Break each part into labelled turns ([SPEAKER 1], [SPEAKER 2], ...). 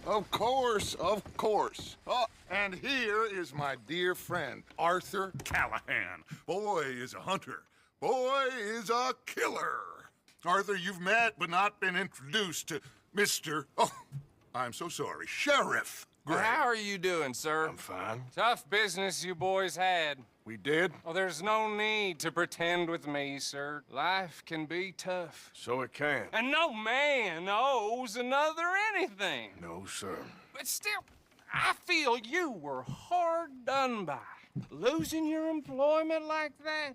[SPEAKER 1] Of course, of course. Oh, and here is my dear friend, Arthur Callahan. Boy is a hunter. Boy is a killer. Arthur, you've met but not been introduced to Mr. Oh, I'm so sorry, Sheriff Gray.
[SPEAKER 2] How are you doing, sir?
[SPEAKER 3] I'm fine.
[SPEAKER 2] Tough business you boys had.
[SPEAKER 3] We did?
[SPEAKER 2] Oh, there's no need to pretend with me, sir. Life can be tough.
[SPEAKER 3] So it can.
[SPEAKER 2] And no man owes another anything.
[SPEAKER 3] No, sir.
[SPEAKER 2] But still, I feel you were hard done by. Losing your employment like that.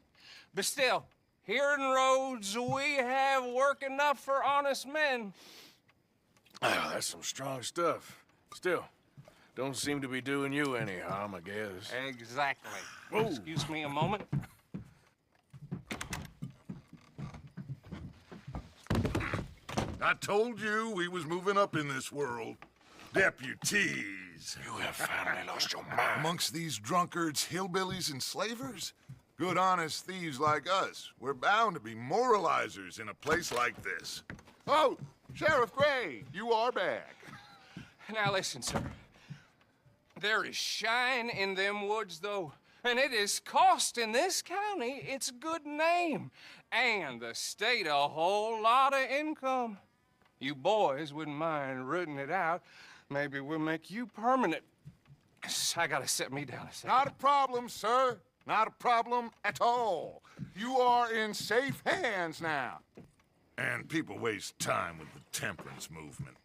[SPEAKER 2] But still, here in Rhodes, we have work enough for honest men.
[SPEAKER 3] Oh, that's some strong stuff. Still, don't seem to be doing you any harm, I guess.
[SPEAKER 2] Exactly.
[SPEAKER 3] Whoa.
[SPEAKER 2] Excuse me a moment.
[SPEAKER 1] I told you we was moving up in this world. Deputies.
[SPEAKER 3] You have finally lost your mind.
[SPEAKER 1] Amongst these drunkards, hillbillies, and slavers? Good, honest thieves like us. We're bound to be moralizers in a place like this. Oh, Sheriff Gray, you are back.
[SPEAKER 2] Now listen, sir. There is shine in them woods, though, and it is costing this county its good name, and the state a whole lot of income. You boys wouldn't mind rooting it out. Maybe we'll make you permanent. I gotta set me down a second.
[SPEAKER 1] Not a problem, sir. Not a problem at all. You are in safe hands now. And people waste time with the temperance movement.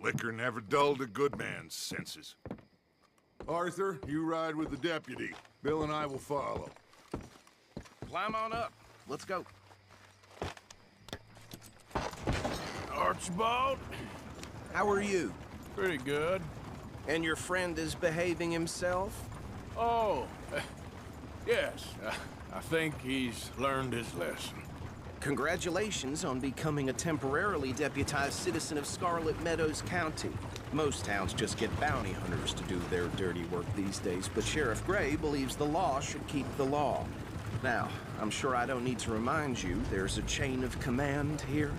[SPEAKER 1] Liquor never dulled a good man's senses. Arthur, you ride with the deputy. Bill and I will follow.
[SPEAKER 4] Climb on up. Let's go.
[SPEAKER 3] Archibald?
[SPEAKER 4] How are you?
[SPEAKER 3] Pretty good.
[SPEAKER 4] And your friend is behaving himself?
[SPEAKER 3] Oh, yes. I think he's learned his lesson.
[SPEAKER 4] Congratulations on becoming a temporarily deputized citizen of Scarlet Meadows County. Most towns just get bounty hunters to do their dirty work these days, but Sheriff Gray believes the law should keep the law. Now, I'm sure I don't need to remind you there's a chain of command here.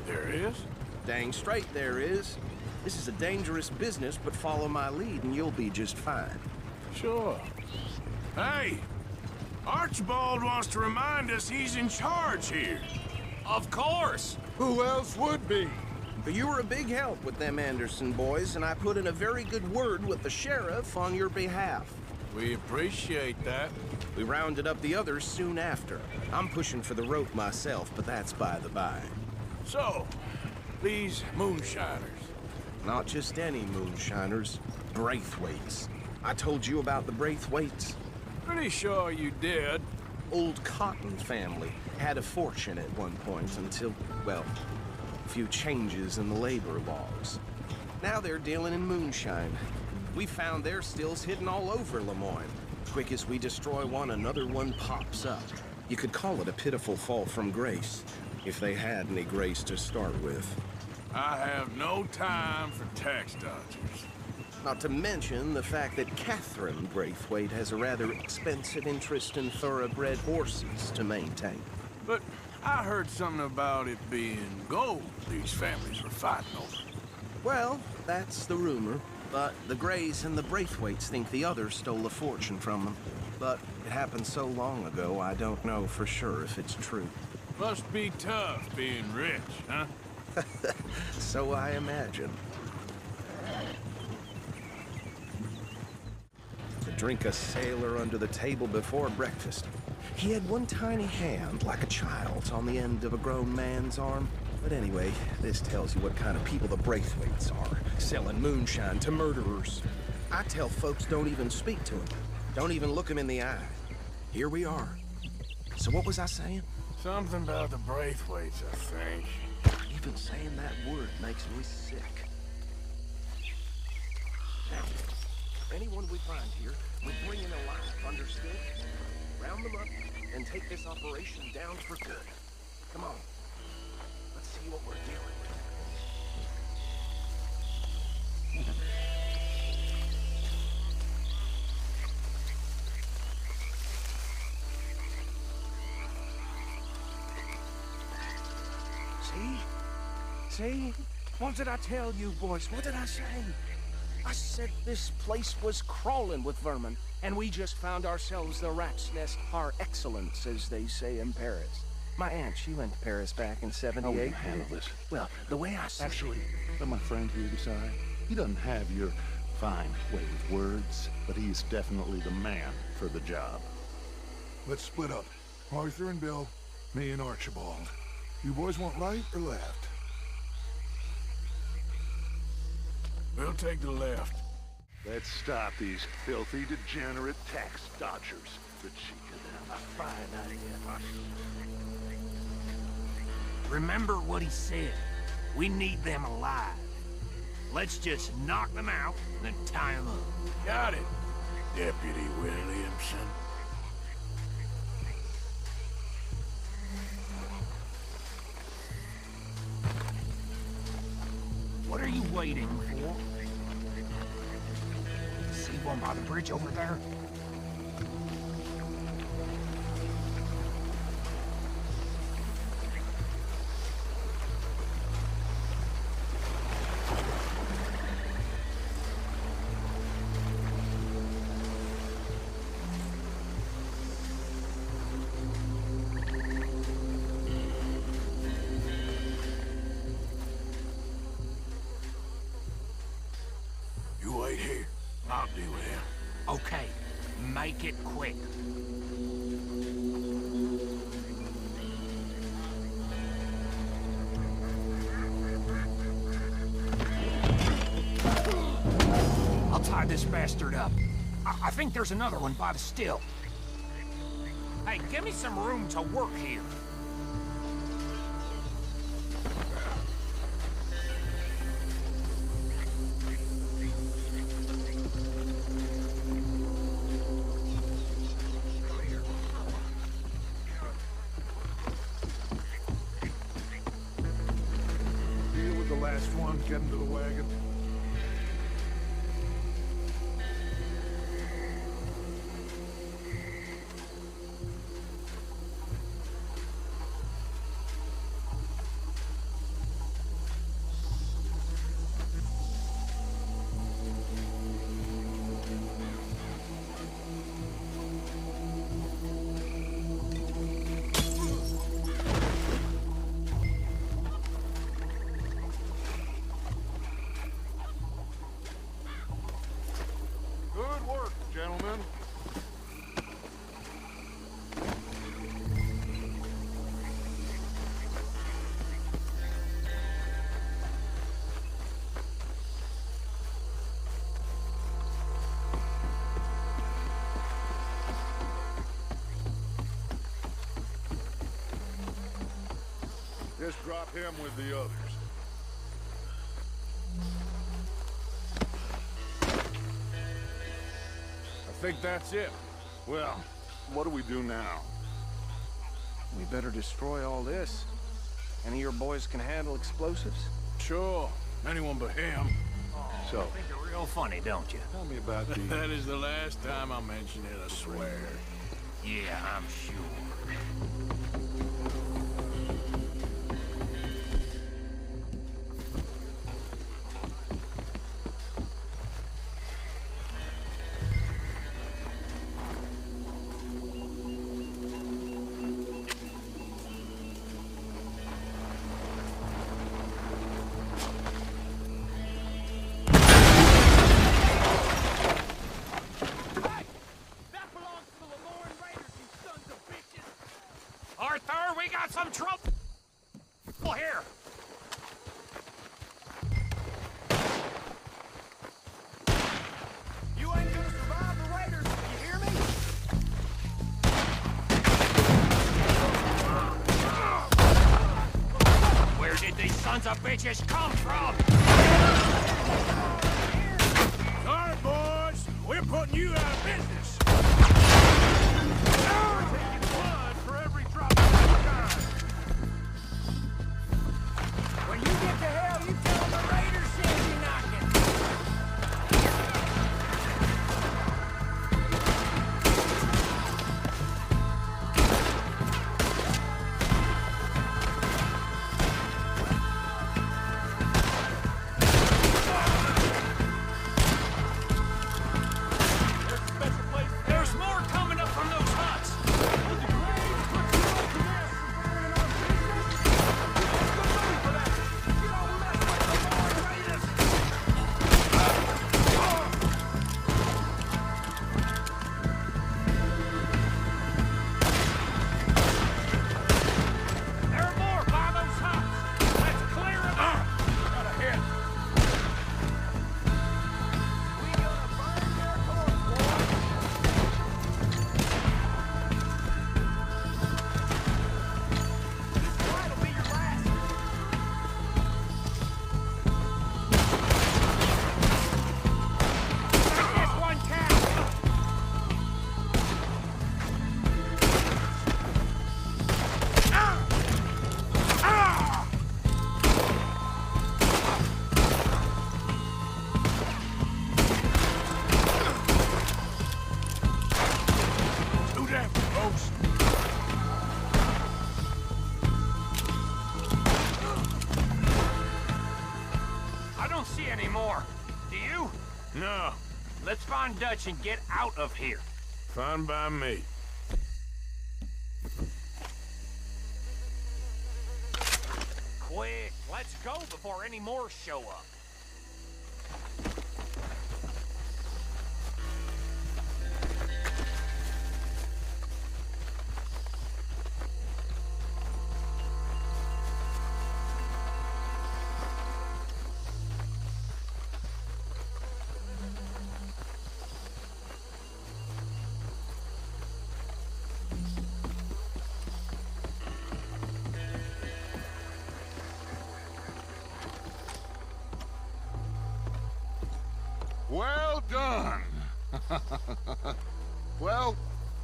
[SPEAKER 3] There is?
[SPEAKER 4] Dang straight there is. This is a dangerous business, but follow my lead and you'll be just fine.
[SPEAKER 3] Sure. Hey! Archibald wants to remind us he's in charge here.
[SPEAKER 2] Of course!
[SPEAKER 1] Who else would be?
[SPEAKER 4] But you were a big help with them Anderson boys, and I put in a very good word with the sheriff on your behalf.
[SPEAKER 3] We appreciate that.
[SPEAKER 4] We rounded up the others soon after. I'm pushing for the rope myself, but that's by the by.
[SPEAKER 3] So, these moonshiners.
[SPEAKER 4] Not just any moonshiners, Braithwaites. I told you about the Braithwaites.
[SPEAKER 3] Pretty sure you did.
[SPEAKER 4] Old Cotton family had a fortune at one point until, well, a few changes in the labor laws. Now they're dealing in moonshine. We found their stills hidden all over Lemoyne. Quick as we destroy one, another one pops up. You could call it a pitiful fall from grace, if they had any grace to start with.
[SPEAKER 3] I have no time for tax dodgers.
[SPEAKER 4] Not to mention the fact that Catherine Braithwaite has a rather expensive interest in thoroughbred horses to maintain.
[SPEAKER 3] But I heard something about it being gold these families were fighting over.
[SPEAKER 4] Well, that's the rumor. But the Grays and the Braithwaites think the others stole a fortune from them. But it happened so long ago, I don't know for sure if it's true.
[SPEAKER 3] Must be tough being rich, huh?
[SPEAKER 4] So I imagine. To drink a sailor under the table before breakfast. He had one tiny hand, like a child's, on the end of a grown man's arm. But anyway, this tells you what kind of people the Braithwaites are, selling moonshine to murderers. I tell folks don't even speak to them. Don't even look them in the eye. Here we are. So what was I saying?
[SPEAKER 3] Something about the Braithwaites, I think.
[SPEAKER 4] Even saying that word makes me sick. Now, anyone we find here, we bring in alive, understood? Round them up and take this operation down for good. Come on. Let's see what we're dealing with. See? What did I tell you, boys? What did I say? I said this place was crawling with vermin, and we just found ourselves the rat's nest par excellence, as they say in Paris. My aunt, she went to Paris back in '78.
[SPEAKER 5] How will you handle this?
[SPEAKER 4] Well, the way I see
[SPEAKER 5] Actually, let my friend here decide. He doesn't have your fine way with words, but he's definitely the man for the job.
[SPEAKER 6] Let's split up. Arthur and Bill, me and Archibald. You boys want right or left?
[SPEAKER 3] We'll take the left.
[SPEAKER 5] Let's stop these filthy, degenerate tax dodgers. The cheek of them. A fine idea.
[SPEAKER 7] Remember what he said. We need them alive. Let's just knock them out and then tie them up.
[SPEAKER 3] Got it, Deputy Williamson.
[SPEAKER 7] What are you waiting for? See one by the bridge over there?
[SPEAKER 3] You wait here. I'll deal with him.
[SPEAKER 7] Okay, make it quick. I'll tie this bastard up. I think there's another one by the still. Hey, give me some room to work here.
[SPEAKER 6] Deal with the last one, get him to the wagon. Good work, gentlemen. Just drop him with the others. I think that's it.
[SPEAKER 1] Well, what do we do now?
[SPEAKER 4] we better destroy all this. Any of your boys can handle explosives?
[SPEAKER 3] Sure. Anyone but him.
[SPEAKER 5] So,
[SPEAKER 7] I think you're real funny, don't you?
[SPEAKER 5] tell me about the...
[SPEAKER 3] That is the last time I mention it, I swear.
[SPEAKER 7] Yeah, I'm sure.
[SPEAKER 2] That belongs to the Lemoyne Raiders, you sons of bitches!
[SPEAKER 7] Arthur, we got some trouble here.
[SPEAKER 2] You ain't gonna survive the Raiders, you hear me?
[SPEAKER 7] Where did these sons of bitches come from?
[SPEAKER 3] Sorry, boys. We're putting you out of business.
[SPEAKER 2] We're taking blood for every drop of sunshine. When you get to hell, you tell them the Raiders sent you knocking.
[SPEAKER 7] Dutch and get out of here.
[SPEAKER 3] Fine by me.
[SPEAKER 7] Quick, let's go before any more show up.
[SPEAKER 1] Well done. Well,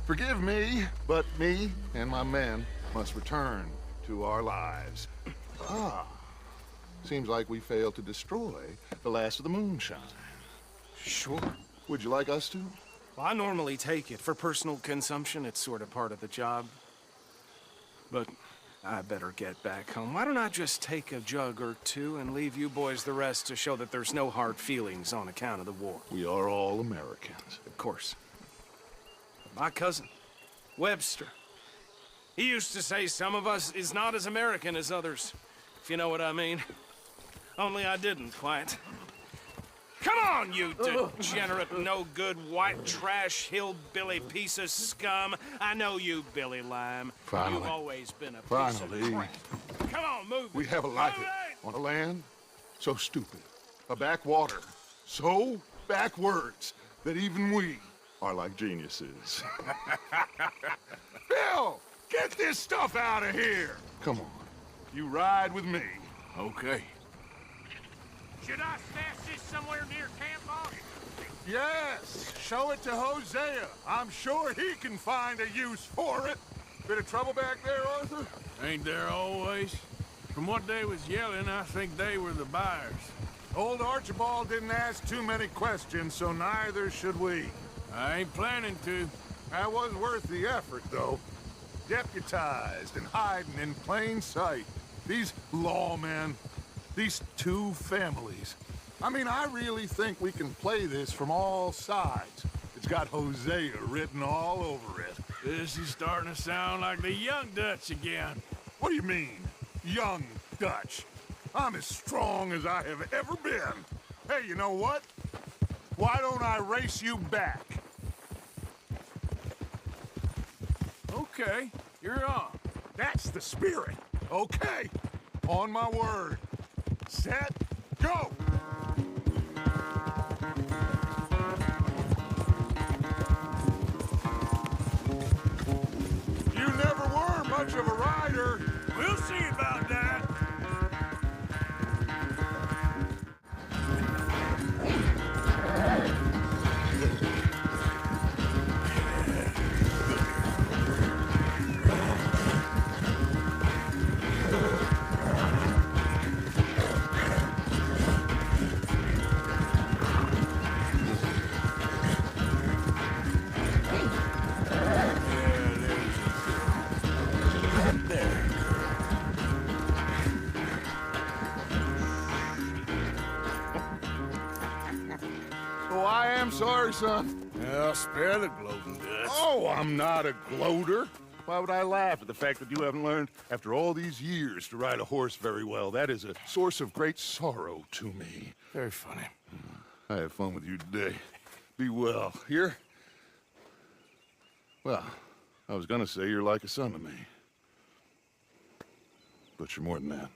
[SPEAKER 1] forgive me, but me and my men must return to our lives. Seems like we failed to destroy the last of the moonshine.
[SPEAKER 4] Sure.
[SPEAKER 1] Would you like us to?
[SPEAKER 4] Well, I normally take it. For personal consumption, it's sort of part of the job. But I better get back home. Why don't I just take a jug or two and leave you boys the rest to show that there's no hard feelings on account of the war?
[SPEAKER 1] We are all Americans.
[SPEAKER 4] Of course. My cousin, Webster, he used to say some of us is not as American as others, if you know what I mean. Only I didn't quite. Come on, you degenerate, no-good, white trash, hillbilly piece of scum. I know you, Billy Lime.
[SPEAKER 1] Finally.
[SPEAKER 4] You've always been a piece
[SPEAKER 1] Finally.
[SPEAKER 4] of crap. Come on, move it.
[SPEAKER 1] We have a life
[SPEAKER 4] Move it!
[SPEAKER 1] on a land so stupid, a backwater so backwards that even we are like geniuses. Bill, get this stuff out of here. Come on, you ride with me.
[SPEAKER 3] Okay.
[SPEAKER 7] Should I stash this somewhere near camp, boss?
[SPEAKER 1] Yes, show it to Hosea. I'm sure he can find a use for it. Bit of trouble back there, Arthur?
[SPEAKER 3] Ain't there always? From what they was yelling, I think they were the buyers.
[SPEAKER 1] Old Archibald didn't ask too many questions, so neither should we.
[SPEAKER 3] I ain't planning to.
[SPEAKER 1] That was worth the effort, though. Deputized and hiding in plain sight. These lawmen, these two families. I mean, I really think we can play this from all sides. It's got Hosea written all over it.
[SPEAKER 3] This is starting to sound like the young Dutch again.
[SPEAKER 1] What do you mean, young Dutch? I'm as strong as I have ever been. Hey, you know what? Why don't I race you back?
[SPEAKER 3] Okay, you're on.
[SPEAKER 1] That's the spirit. Okay, on my word. Set, go! You never were much of a rider.
[SPEAKER 3] We'll see about that.
[SPEAKER 1] Oh, I am sorry, son.
[SPEAKER 3] Well, spare the gloating Dutch.
[SPEAKER 1] Oh, I'm not a gloater. Why would I laugh at the fact that you haven't learned, after all these years, to ride a horse very well? That is a source of great sorrow to me.
[SPEAKER 3] Very funny.
[SPEAKER 1] I had fun with you today. Be well. Here? Well, I was gonna say you're like a son to me. But you're more than that.